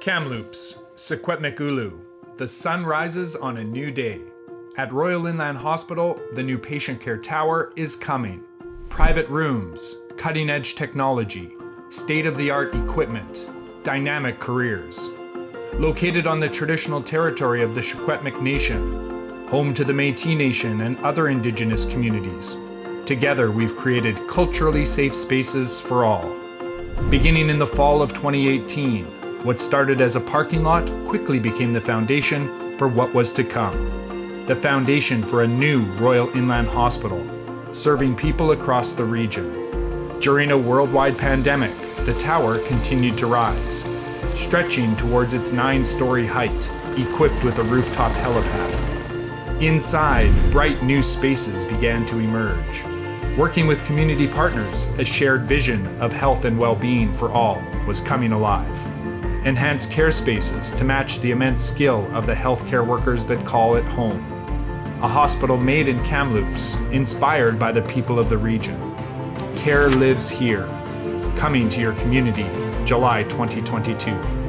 Kamloops, Secwepemcúlecw. The sun rises on a new day. At Royal Inland Hospital, the new patient care tower is coming. Private rooms, cutting-edge technology, state-of-the-art equipment, dynamic careers. Located on the traditional territory of the Secwepemc Nation, home to the Métis Nation and other Indigenous communities. Together, we've created culturally safe spaces for all. Beginning in the fall of 2018, what started as a parking lot quickly became the foundation for what was to come. The foundation for a new Royal Inland Hospital, serving people across the region. During a worldwide pandemic, the tower continued to rise, stretching towards its 9-story height, equipped with a rooftop helipad. Inside, bright new spaces began to emerge. Working with community partners, a shared vision of health and well-being for all was coming alive. Enhanced care spaces to match the immense skill of the healthcare workers that call it home. A hospital made in Kamloops, inspired by the people of the region. Care lives here. Coming to your community, July 2022.